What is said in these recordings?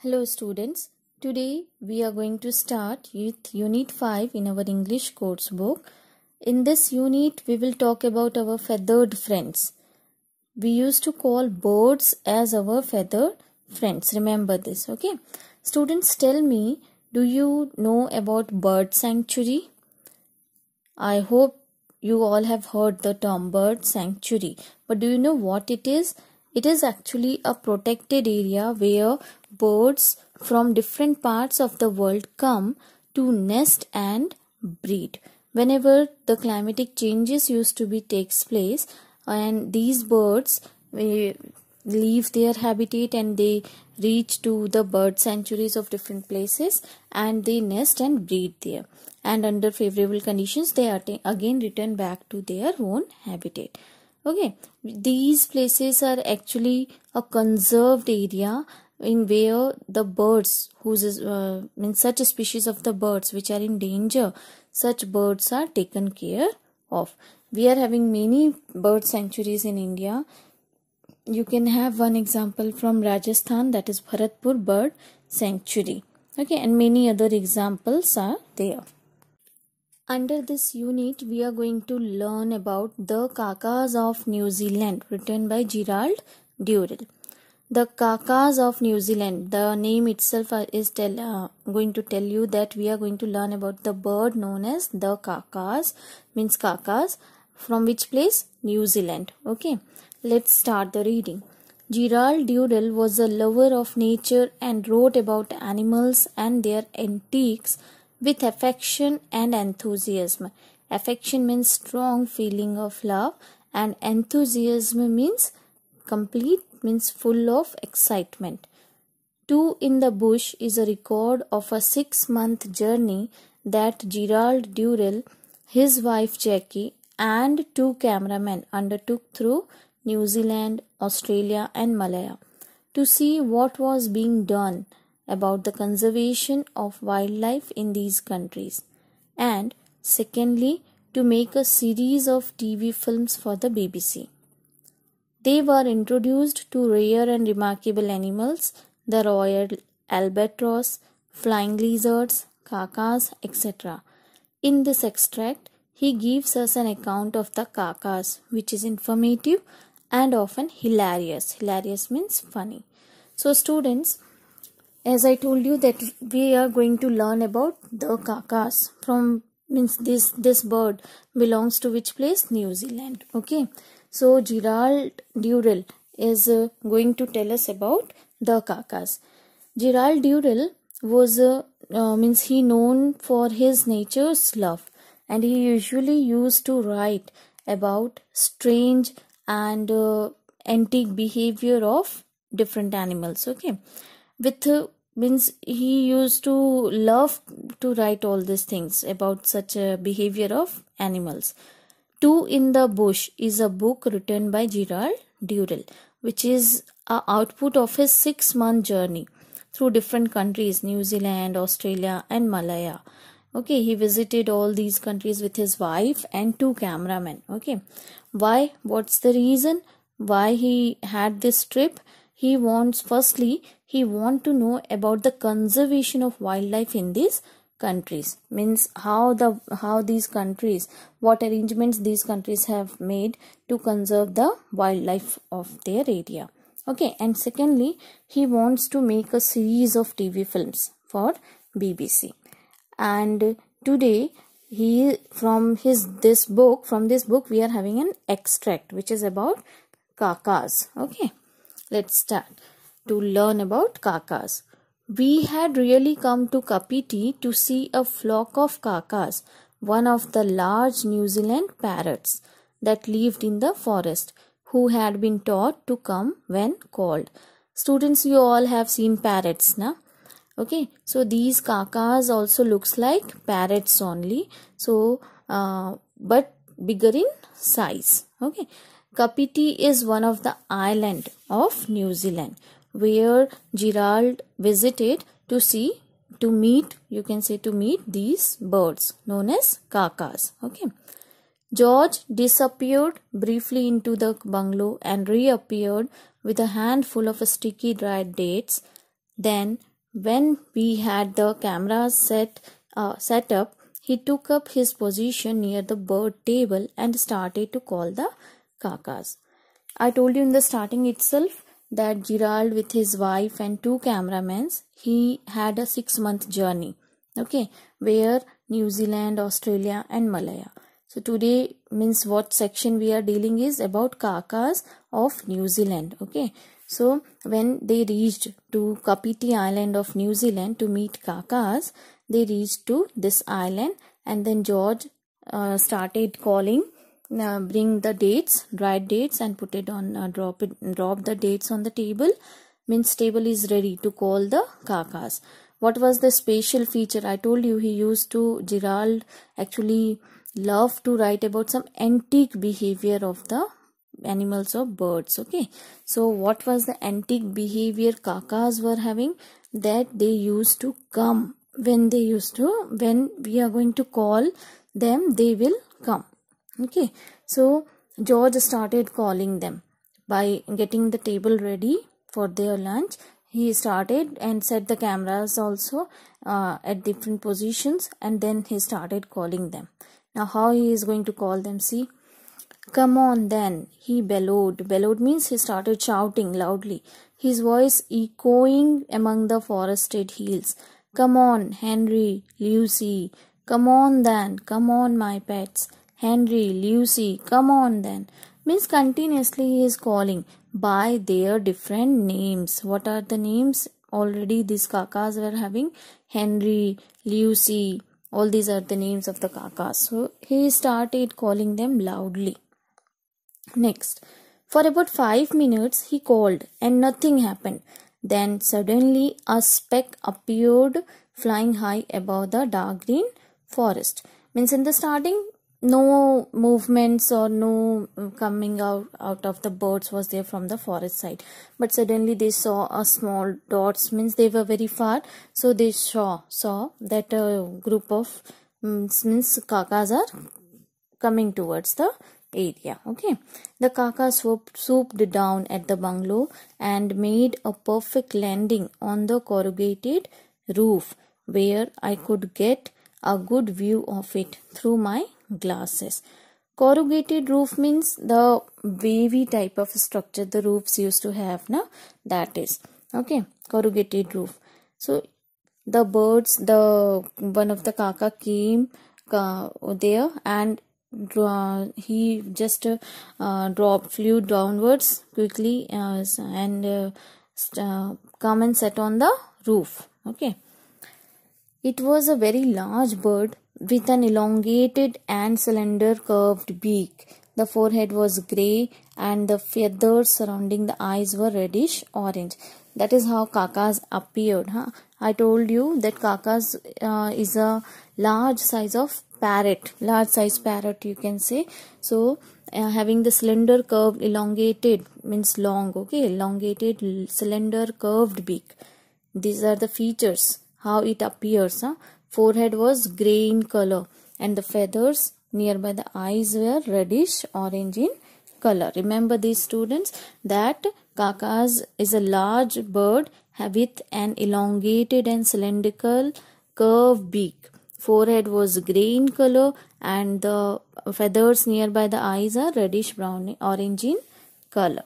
Hello students, today we are going to start with Unit 5 in our English course book. In this unit we will talk about our feathered friends. We used to call birds as our feathered friends. Remember this, okay? Students, tell me, do you know about bird sanctuary? I hope you all have heard the term bird sanctuary. But do you know what it is? It is actually a protected area where birds from different parts of the world come to nest and breed. Whenever the climatic changes used to be takes place, and these birds leave their habitat and they reach to the bird sanctuaries of different places and they nest and breed there, and under favorable conditions they again return back to their own habitat. Okay, these places are actually a conserved area in where the birds in such a species of the birds which are in danger, such birds are taken care of. We are having many bird sanctuaries in India. You can have one example from Rajasthan, that is Bharatpur Bird Sanctuary. Okay, and many other examples are there. Under this unit, we are going to learn about The Kakas of New Zealand, written by Gerald Durrell. The Kakas of New Zealand, the name itself is going to tell you that we are going to learn about the bird known as the Kakas, means Kakas, from which place? New Zealand. Okay, let's start the reading. Gerald Durrell was a lover of nature and wrote about animals and their antiques with affection and enthusiasm. Affection means strong feeling of love, and enthusiasm means complete, means full of excitement. Two in the Bush is a record of a 6-month journey that Gerald Durrell, his wife Jackie, and 2 cameramen undertook through New Zealand, Australia and Malaya to see what was being done about the conservation of wildlife in these countries, and secondly, to make a series of TV films for the BBC. They were introduced to rare and remarkable animals, the royal albatross, flying lizards, kakas, etc. In this extract, he gives us an account of the kakas, which is informative and often hilarious. Hilarious means funny. So students, as I told you that we are going to learn about the kakas, from means this bird belongs to which place? New Zealand. Okay, so Gerald Durrell is going to tell us about the kakas. Gerald Durrell was he known for his nature's love, and he usually used to write about strange and antique behavior of different animals. Okay, with he used to love to write all these things about such a behavior of animals. Two in the Bush is a book written by Gerald Durrell, which is an output of his 6-month journey through different countries, New Zealand, Australia and Malaya. Okay, he visited all these countries with his wife and 2 cameramen. Okay, why? What's the reason why he had this trip? He wants to know about the conservation of wildlife in these countries, means how these countries, what arrangements these countries have made to conserve the wildlife of their area. Okay, and secondly, he wants to make a series of TV films for BBC. And today from this book we are having an extract which is about kakas. Okay, let's start to learn about kakas. We had really come to Kapiti to see a flock of kakas, one of the large New Zealand parrots that lived in the forest, who had been taught to come when called. Students, you all have seen parrots, na? Okay, so these kakas also looks like parrots only, so but bigger in size. Okay, Kapiti is one of the island of New Zealand where Gerald visited to meet these birds known as kakas. Okay, George disappeared briefly into the bungalow and reappeared with a handful of sticky dried dates. Then When we had the cameras set up, he took up his position near the bird table and started to call the kakas. I told you in the starting itself that Gerald with his wife and 2 cameramen, he had a 6-month journey, okay, where New Zealand, Australia and Malaya. So today means what section we are dealing is about kakas of New Zealand, okay. So when they reached to Kapiti Island of New Zealand to meet kakas, they reached to this island, and then George started calling, bring the dates, dried dates, and put it on, drop the dates on the table. Means table is ready to call the kakas. What was the special feature? I told you he used to, Gerald actually loved to write about some antique behavior of the animals or birds, okay. So what was the antique behavior kakas were having? That they used to come when we are going to call them, they will come, okay. So George started calling them by getting the table ready for their lunch. He started and set the cameras also at different positions, and then he started calling them. Now how he is going to call them? See, come on then, he bellowed. Bellowed means he started shouting loudly, his voice echoing among the forested hills. Come on, Henry, Lucy. Come on then, come on my pets. Henry, Lucy, come on then. Means continuously he is calling by their different names. What are the names? Already these kakas were having Henry, Lucy. All these are the names of the kakas. So he started calling them loudly. Next, for about 5 minutes he called and nothing happened. Then suddenly a speck appeared flying high above the dark green forest. Means in the starting no movements or no coming out of the birds was there from the forest side, but suddenly they saw a small dots, means they were very far, so they saw that a group of means kakas are coming towards the area, okay. The kaka swooped down at the bungalow and made a perfect landing on the corrugated roof, where I could get a good view of it through my glasses. Corrugated roof means the wavy type of structure the roofs used to have, na, that is, okay, corrugated roof. So the birds, one of the kaka came there, and he just flew downwards quickly and come and sat on the roof, okay. It was a very large bird with an elongated and slender curved beak. The forehead was grey and the feathers surrounding the eyes were reddish orange. That is how kakas appeared. I told you that kakas is a large size parrot, you can say. So having the slender curved elongated means long, okay, elongated slender curved beak. These are the features how it appears. Forehead was grey in color and the feathers nearby the eyes were reddish orange in color. Remember these students that kakas is a large bird with an elongated and cylindrical curved beak. Forehead was grey in color and the feathers nearby the eyes are reddish brown orange in color.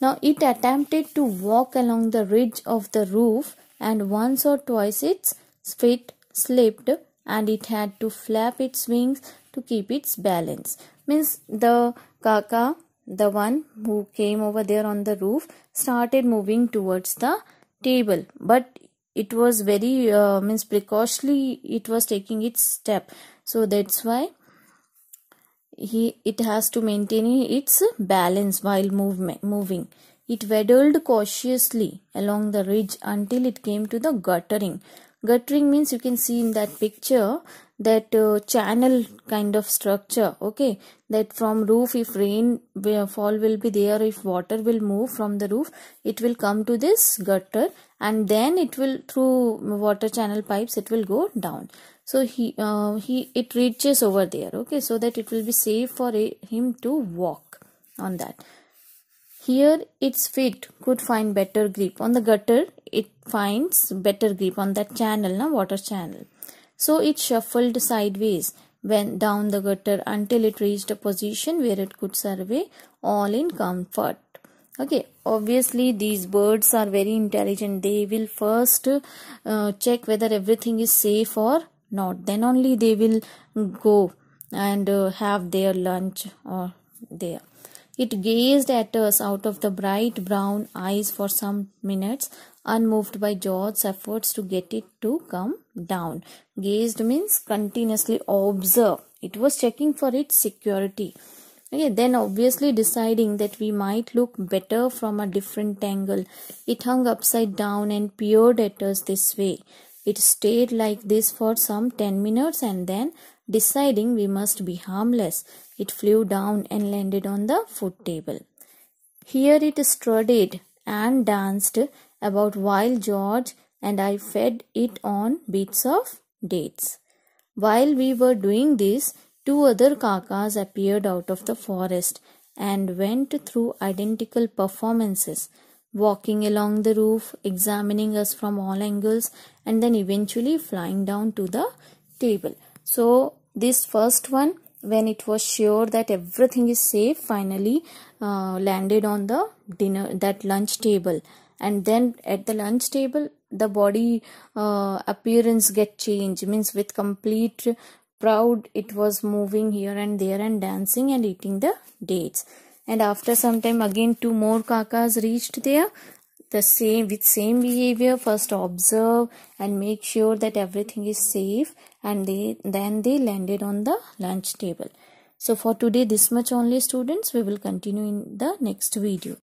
Now it attempted to walk along the ridge of the roof, and once or twice its feet slipped and it had to flap its wings to keep its balance. Means the kaka, the one who came over there on the roof, started moving towards the table, but it was very means precautiously it was taking its step, so that's why it has to maintain its balance while moving. It waddled cautiously along the ridge until it came to the guttering. Guttering means you can see in that picture that channel kind of structure, okay, that from roof, if rain fall will be there, if water will move from the roof, it will come to this gutter and then it will through water channel pipes it will go down. So it reaches over there, okay, so that it will be safe for him to walk on that. Here its feet could find better grip on the gutter. it finds better grip on that channel, water channel. So it shuffled sideways, went down the gutter until it reached a position where it could survey all in comfort. Okay, obviously these birds are very intelligent. They will first check whether everything is safe or not. Then only they will go and have their lunch there. It gazed at us out of the bright brown eyes for some minutes, unmoved by George's efforts to get it to come down. Gazed means continuously observe. It was checking for its security. Okay, then obviously deciding that we might look better from a different angle, it hung upside down and peered at us this way. It stayed like this for some 10 minutes and then, deciding we must be harmless, it flew down and landed on the foot table. Here it strutted and danced about while George and I fed it on bits of dates. While we were doing this, 2 other kakas appeared out of the forest and went through identical performances, walking along the roof, examining us from all angles, and then eventually flying down to the table. So this first one, when it was sure that everything is safe, finally landed on the lunch table. And then at the lunch table, the body appearance get changed, means with complete proud it was moving here and there and dancing and eating the dates. And after some time again 2 more kakas reached there, with same behavior. First observe and make sure that everything is safe, and then they landed on the lunch table. So for today this much only, students. We will continue in the next video.